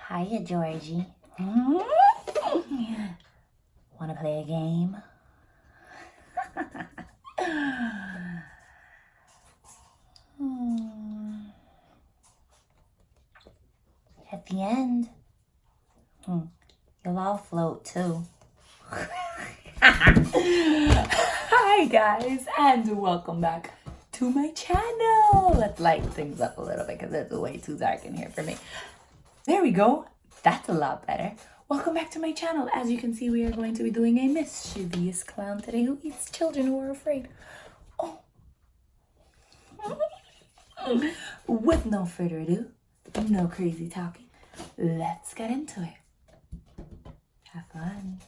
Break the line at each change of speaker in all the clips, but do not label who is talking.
Hiya, Georgie. Wanna play a game? At the end, you'll all float too. Hi guys, and welcome back to my channel. Let's light things up a little bit because it's way too dark in here for me. There we go. That's a lot better. Welcome back to my channel. As you can see, we are going to be doing a mischievous clown today who eats children who are afraid. Oh. With no further ado, no crazy talking, let's get into it. Have fun.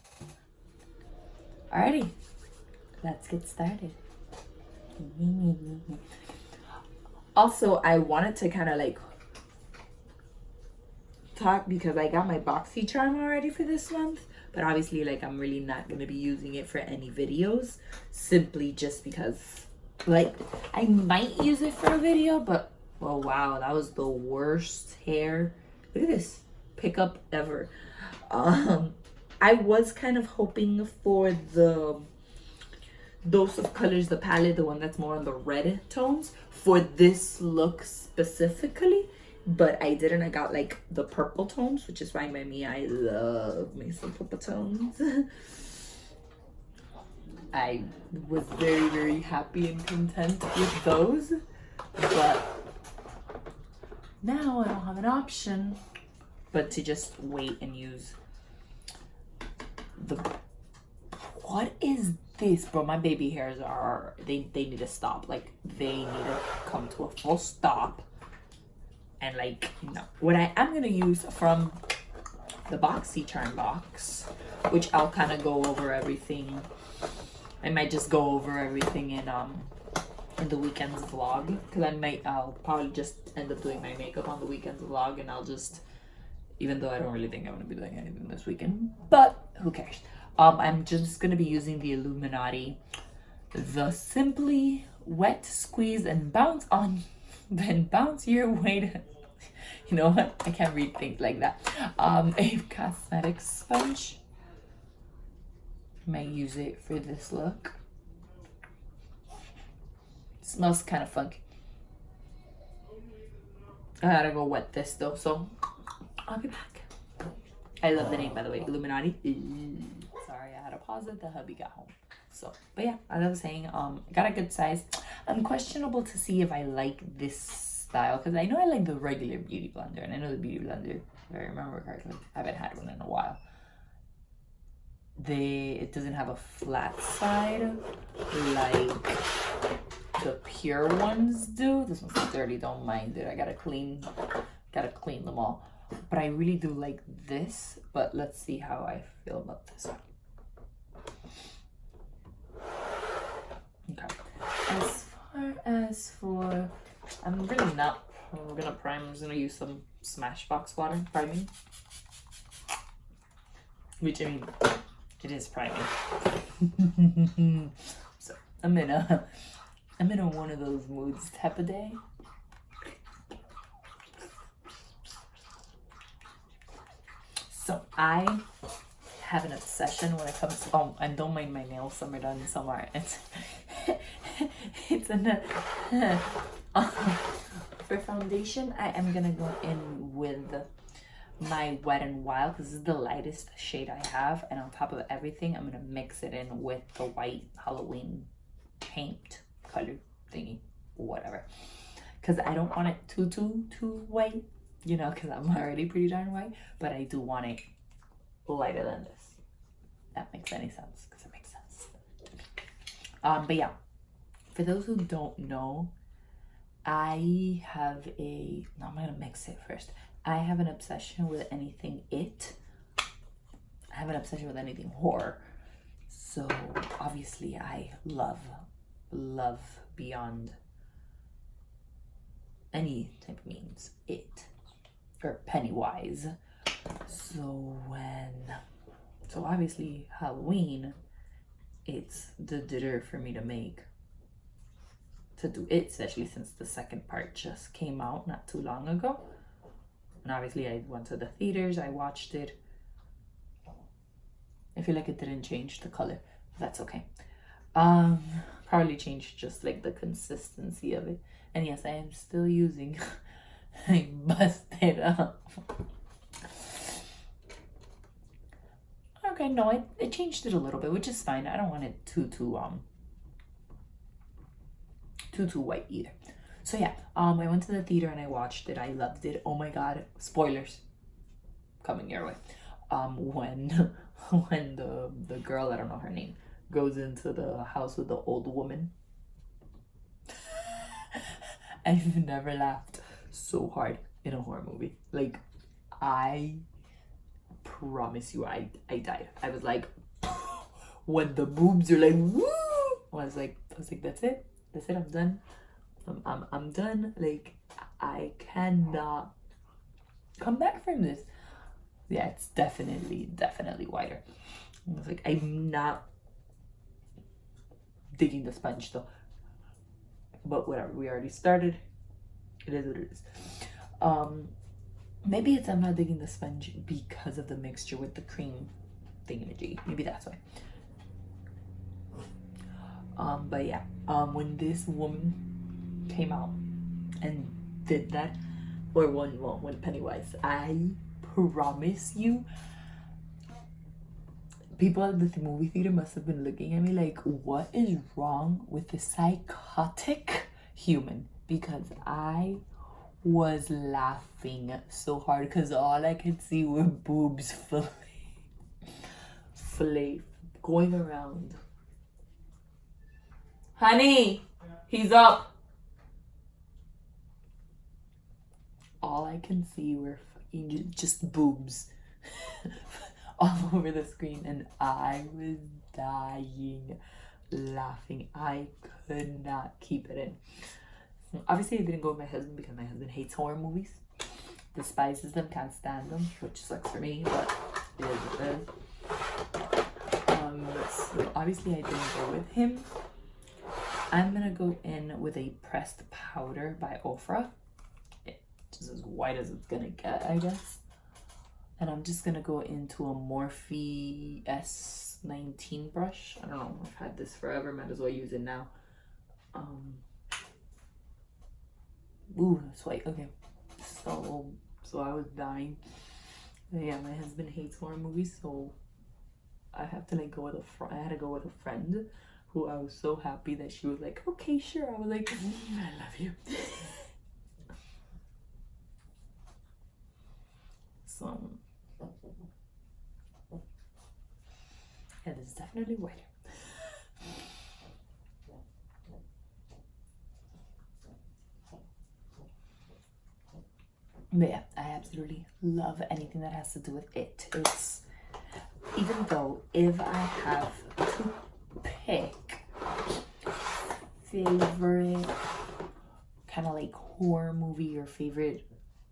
Alrighty, let's get started. Also, I wanted to kind of like talk because I got my boxy charm already for this month, but obviously like I'm really not going to be using it for any videos, simply just because like I might use it for a video, but oh wow, that was the worst hair. Look at this pickup ever. I was kind of hoping for the Dose of Colors, the palette, the one that's more on the red tones, for this look specifically, but I didn't. I got like the purple tones, which is fine by me. I love me some purple tones. I was very, very happy and content with those, but now I don't have an option but to just wait and use the... What is this, bro? My baby hairs are, they need to stop. Like, they need to come to a full stop. And like, no. What I am gonna use from the BoxyCharm box, which I'll kind of go over everything. I might just go over everything in the weekends vlog, because I'll probably just end up doing my makeup on the weekends vlog, and I'll just, even though I don't really think I'm gonna be doing anything this weekend, but who cares? I'm just gonna be using the Nadi'sBeauty, the Simply Wet, Squeeze, and Bounce on, then bounce your way to, you know what? I can't read things like that. A cosmetic sponge. Might use it for this look. Smells kind of funky. I gotta go wet this though, so I'll be back. I love the name, by the way, Nadi'sBeauty. Sorry, I had to pause it. The hubby got home. So, but yeah, as I was saying, got a good size. I'm questionable to see if I like this style, because I know I like the regular Beauty Blender, and I know the Beauty Blender, if I remember correctly, I haven't had one in a while. It doesn't have a flat side like the pure ones do. This one's dirty, don't mind it. I gotta clean them all. But I really do like this, but let's see how I feel about this one. Okay. As far as for, I'm really not gonna prime. I'm just gonna use some Smashbox water priming, which I mean, it is priming. So I'm in a one of those moods type of day. So I have an obsession when it comes to, and don't mind my nails, some are done, some aren't. It's for foundation, I am gonna go in with my Wet n Wild, because this is the lightest shade I have, and on top of everything, I'm gonna mix it in with the white Halloween paint color thingy, whatever, because I don't want it too white, you know, because I'm already pretty darn white, but I do want it lighter than this. That makes any sense, because it makes sense. But yeah, for those who don't know, I'm gonna mix it first. I have an obsession with anything I have an obsession with anything horror. So obviously I love beyond any type of means it, or Pennywise. So obviously Halloween, it's the dinner for me to do it, especially since the second part just came out not too long ago. And obviously I went to the theaters, I watched it. I feel like it didn't change the color. That's okay. Probably changed just like the consistency of it. And yes, I am still using I busted up. Okay, no, I changed it a little bit, which is fine. I don't want it too white either. So yeah, I went to the theater and I watched it. I loved it. Oh my god, spoilers coming your way. When the girl, I don't know her name, goes into the house with the old woman. I've never laughed so hard in a horror movie. Like, I promise you, I died. I was like, when the boobs are like, woo! I was like, that's it, I'm done. I'm done. Like, I cannot come back from this. Yeah, it's definitely whiter. I was like, I'm not digging the sponge though. But whatever, we already started. It is what it is. Maybe it's I'm not digging the sponge because of the mixture with the cream thingamajig. Maybe that's why. But yeah, when this woman came out and did that, or when Pennywise, I promise you, people at the movie theater must have been looking at me like, what is wrong with this psychotic human? Because I was laughing so hard because all I could see were boobs fillet going around. Honey, he's up. All I can see were fucking just boobs all over the screen, and I was dying laughing. I could not keep it in. Obviously, I didn't go with my husband because my husband hates horror movies, despises them, can't stand them, which sucks for me, but it is what it is. So obviously, I didn't go with him. I'm gonna go in with a pressed powder by Ofra. It's as white as it's gonna get, I guess. And I'm just gonna go into a Morphe S19 brush. I don't know, I've had this forever, might as well use it now. Ooh, that's white. Okay, so I was dying. Yeah, my husband hates horror movies, so I have to like go with I had to go with a friend who I was so happy that she was like, okay, sure. I was like, I love you. So yeah, this is definitely whiter. But yeah, I absolutely love anything that has to do with it. It's, even though if I have to pick favorite kind of like horror movie or favorite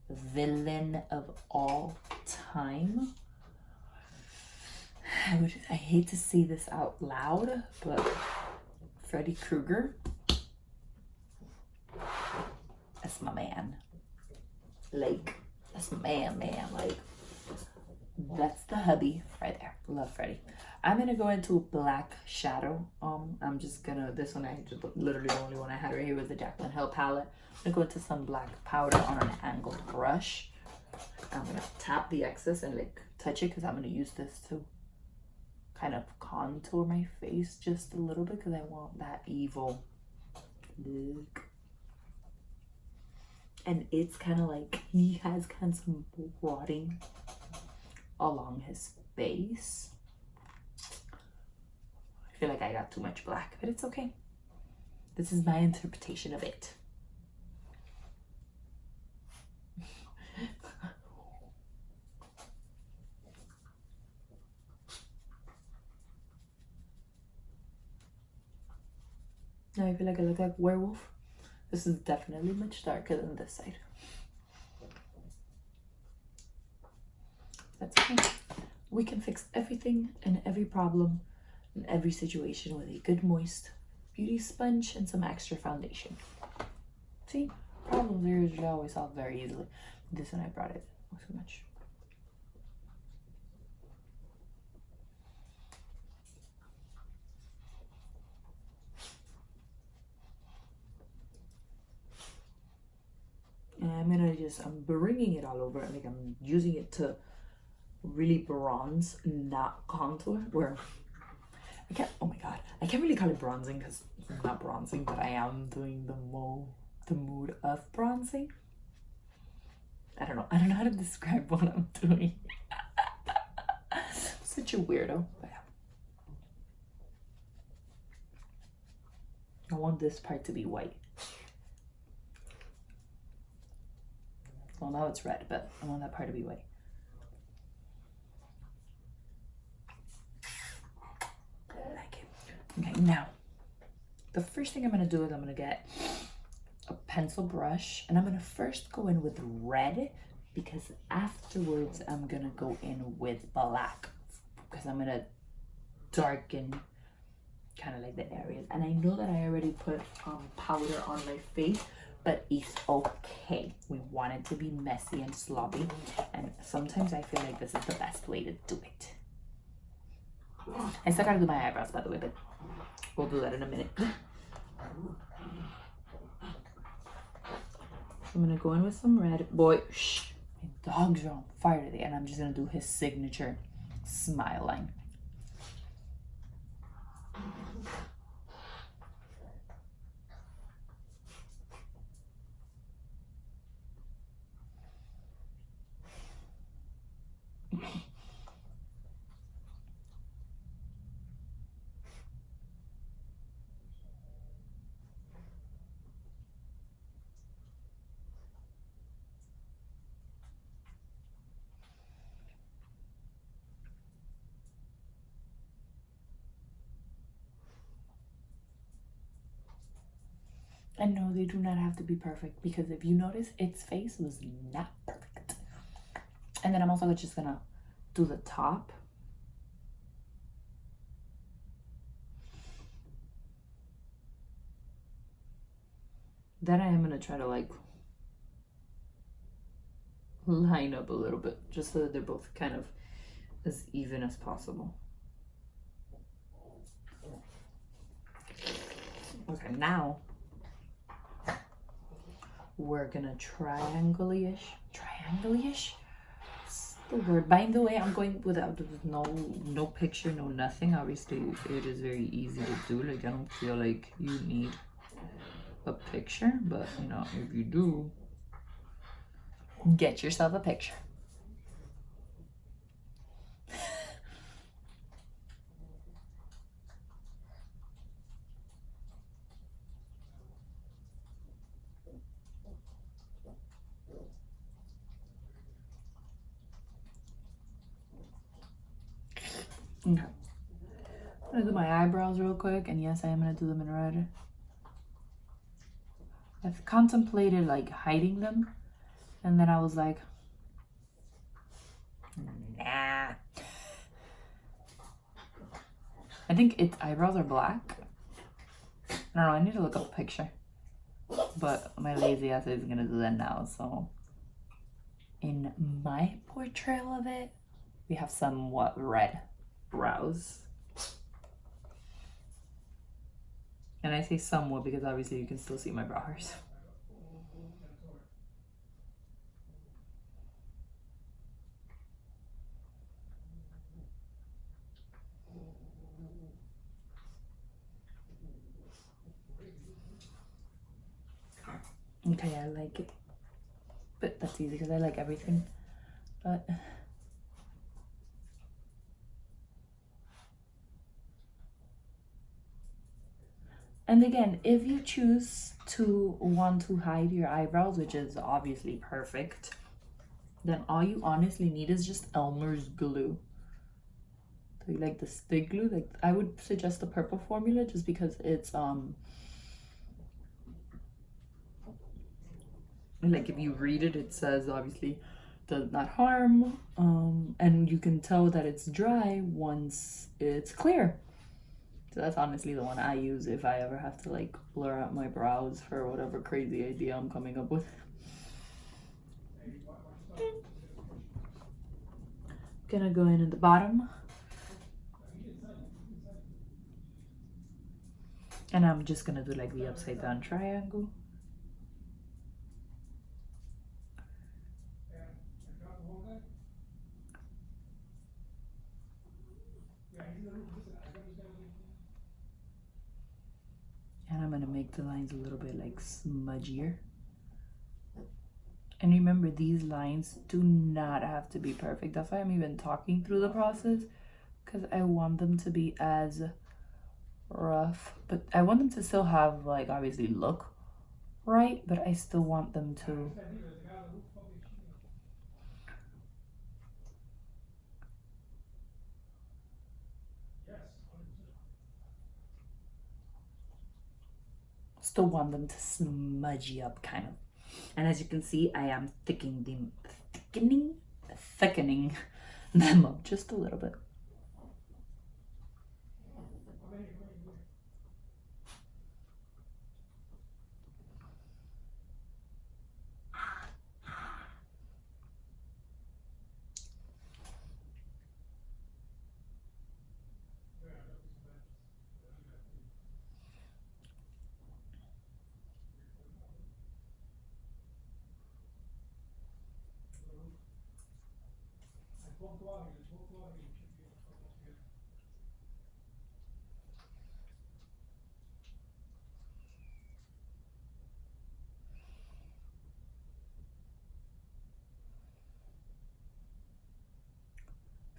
villain of all time, I hate to say this out loud, but Freddy Krueger, that's my man. Like, that's my man. Like, that's the hubby right there. Love Freddy. I'm gonna go into Black Shadow. I'm just gonna, this one I just literally the only one I had right here was the Jaclyn Hill palette. I'm gonna go into some black powder on an angled brush. I'm gonna tap the excess and like touch it because I'm gonna use this to kind of contour my face just a little bit because I want that evil look. And it's kind of like he has kind of some rotting along his face. I feel like I got too much black, but it's okay. This is my interpretation of it. Now I feel like I look like a werewolf. This is definitely much darker than this side. But it's okay. We can fix everything and every problem in every situation with a good moist beauty sponge and some extra foundation. See, problems are usually always solved very easily. This one I brought it so much. And I'm bringing it all over, like I'm using it to really bronze, not contour. Where oh my god, I can't really call it bronzing because I'm not bronzing, but I am doing the mood of bronzing. I don't know how to describe what I'm doing. Such a weirdo. But yeah. I want this part to be white. Well, now it's red, but I want that part to be white. I like it. Okay, now, the first thing I'm going to do is I'm going to get a pencil brush, and I'm going to first go in with red, because afterwards I'm going to go in with black, because I'm going to darken kind of like the areas. And I know that I already put powder on my face, but it's okay. We want it to be messy and sloppy, and sometimes I feel like this is the best way to do it. I still gotta do my eyebrows, by the way, but we'll do that in a minute. I'm gonna go in with some red. Boy, shh, my dogs are on fire today, and I'm just gonna do his signature smile line. And no, they do not have to be perfect, because if you notice, its face was not perfect. And then I'm also just gonna do the top. Then I am gonna try to like line up a little bit, just so that they're both kind of as even as possible. Okay, now we're gonna triangle-ish. That's the word. By the way, I'm going with no picture, no nothing. Obviously, it is very easy to do. Like, I don't feel like you need a picture, but you know, if you do, get yourself a picture. Okay. I'm gonna do my eyebrows real quick, and yes, I am gonna do them in red. I've contemplated like hiding them, and then I was like, nah. I think its eyebrows are black. I don't know, I need to look up a picture. But my lazy ass is gonna do that now, so in my portrayal of it, we have somewhat red brows. And I say somewhat because obviously you can still see my brow hairs. Okay, I like it. But that's easy because I like everything. But and again, if you choose to want to hide your eyebrows, which is obviously perfect, then all you honestly need is just Elmer's glue. Like the stick glue. Like, I would suggest the purple formula just because it's like, if you read it, it says obviously does not harm, and you can tell that it's dry once it's clear. So that's honestly the one I use if I ever have to like blur out my brows for whatever crazy idea I'm coming up with. Gonna go in at the bottom. And I'm just gonna do like the upside down triangle. And I'm gonna make the lines a little bit like smudgier. And remember, these lines do not have to be perfect. That's why I'm even talking through the process, because I want them to be as rough, but I want them to still have like obviously look right, but I still want them to smudgy up kind of. And as you can see, I am thickening them up just a little bit.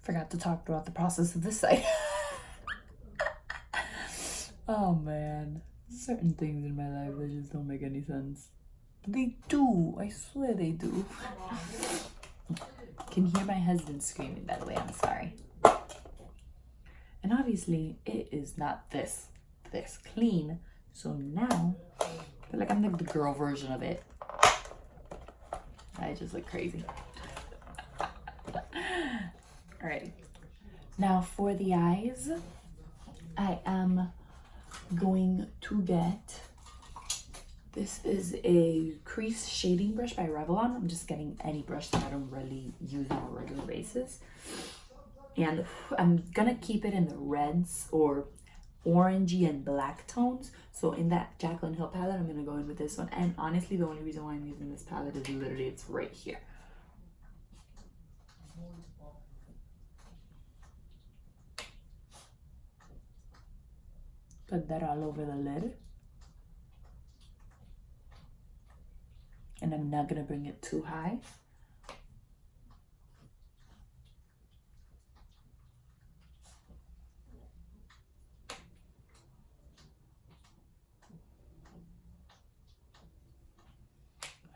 Forgot to talk throughout the process of this side. Oh man, certain things in my life that just don't make any sense. But they do, I swear they do. Can hear my husband screaming, by the way, I'm sorry. And obviously it is not this clean. So now, I feel like I'm like the girl version of it. I just look crazy. All right, now for the eyes, I am going to get, this is a crease shading brush by Revlon. I'm just getting any brush that I don't really use on a regular basis. And I'm gonna keep it in the reds or orangey and black tones. So in that Jaclyn Hill palette, I'm gonna go in with this one. And honestly, the only reason why I'm using this palette is literally it's right here. Put that all over the lid. And I'm not gonna bring it too high.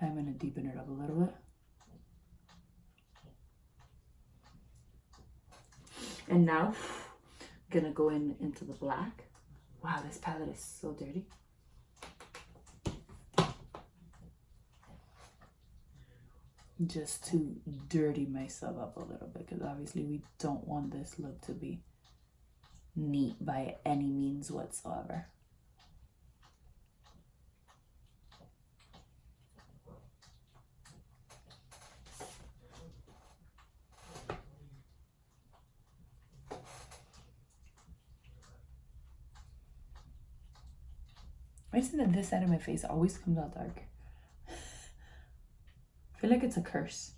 I'm gonna deepen it up a little bit. And now, I'm gonna go into the black. Wow, this palette is so dirty. Just to dirty myself up a little bit, because obviously we don't want this look to be neat by any means whatsoever. I just think that this side of my face always comes out dark. I feel like it's a curse.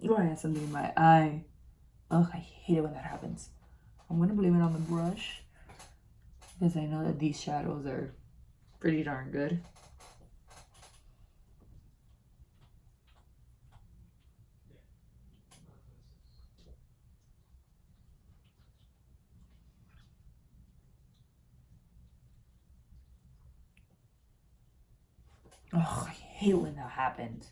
Oh, I have something in my eye. Oh, I hate it when that happens. I'm gonna blame it on the brush, because I know that these shadows are pretty darn good. Oh, I hate when that happens.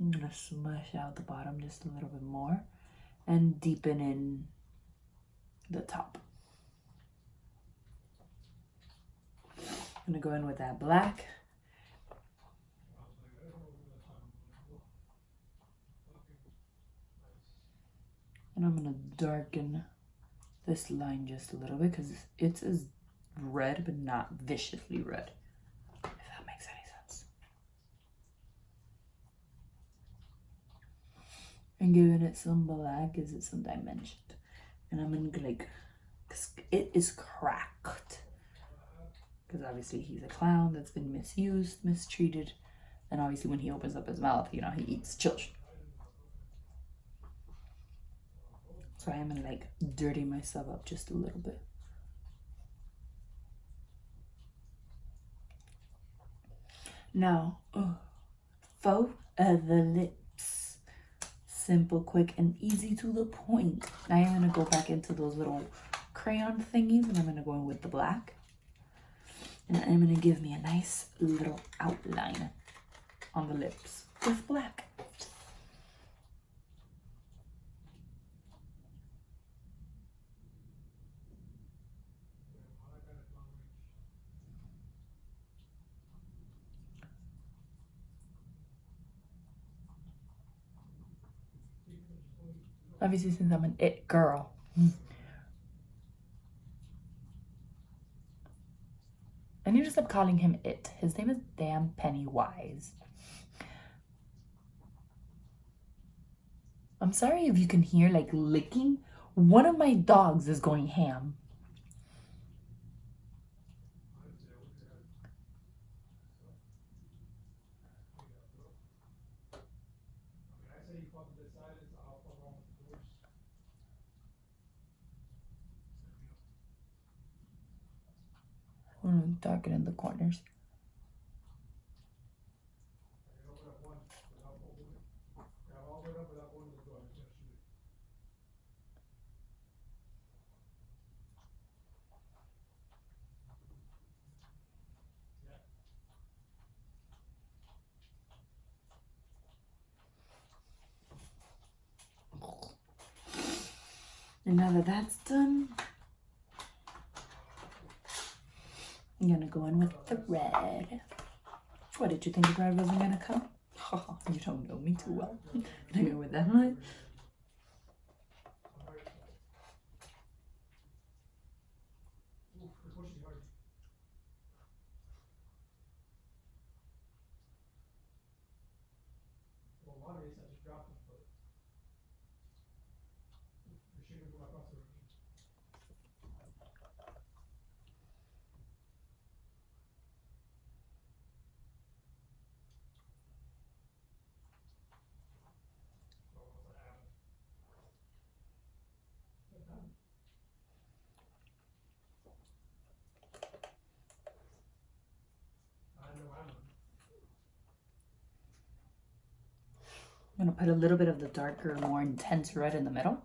I'm gonna smush out the bottom just a little bit more and deepen in the top. I'm gonna go in with that black. And I'm gonna darken this line just a little bit because it's as red but not viciously red, if that makes any sense. And giving it some black gives it some dimension. And I'm gonna like, cause it is cracked. Because obviously he's a clown that's been misused, mistreated. And obviously when he opens up his mouth, you know, he eats children. So I am gonna like dirty myself up just a little bit. Now, faux the lips. Simple, quick, and easy to the point. Now I'm gonna go back into those little crayon thingies and I'm gonna go in with the black. And I'm gonna give me a nice little outline on the lips with black. Obviously, since I'm an it girl. I need to stop calling him it. His name is damn Pennywise. I'm sorry if you can hear like licking. One of my dogs is going ham. I'm gonna darken in the corners. And now that that's done, I'm gonna go in with the red. What, did you think the red wasn't gonna come? You don't know me too well. Gonna go with that line. I'm gonna put a little bit of the darker, more intense red in the middle.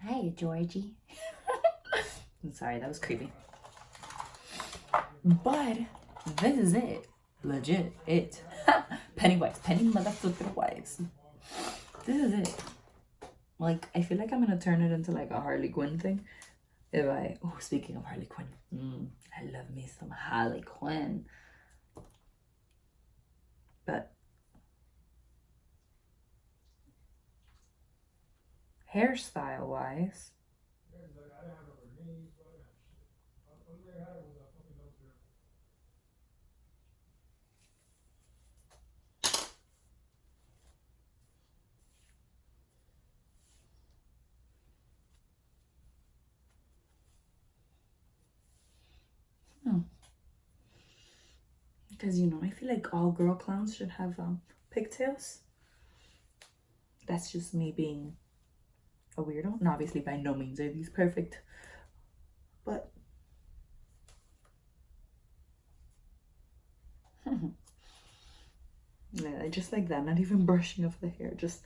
Hi, Georgie. I'm sorry, that was creepy. But this is it. Legit, it. Pennywise. Penny motherfucking wise. This is it. Like, I feel like I'm gonna turn it into like a Harley Quinn thing. Speaking of Harley Quinn. I love me some Harley Quinn. But hairstyle wise, because you know, I feel like all girl clowns should have pigtails. That's just me being a weirdo, and obviously by no means are these perfect, but Yeah, I just like that. Not even brushing off the hair. Just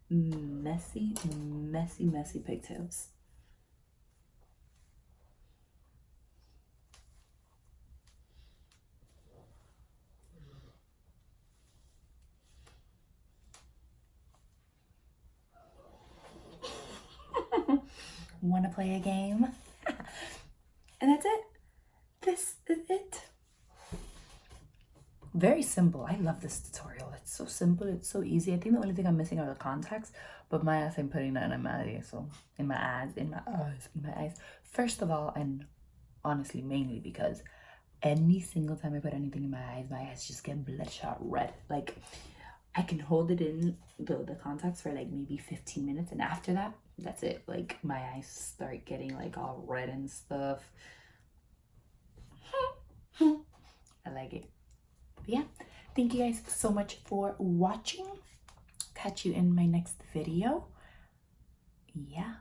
messy, messy, messy pigtails. Want to play a game? And that's it. This is it. Very simple. I love this tutorial. It's so simple. It's so easy. I think the only thing I'm missing are the contacts, but my ass, I'm putting that in my eyes. So in my eyes. First of all, and honestly, mainly because any single time I put anything in my eyes just get bloodshot red. Like, I can hold it in the contacts for like maybe 15 minutes, and after that, that's it. Like, my eyes start getting like all red and stuff. I like it. But yeah, thank you guys so much for watching. Catch you in my next video. Yeah.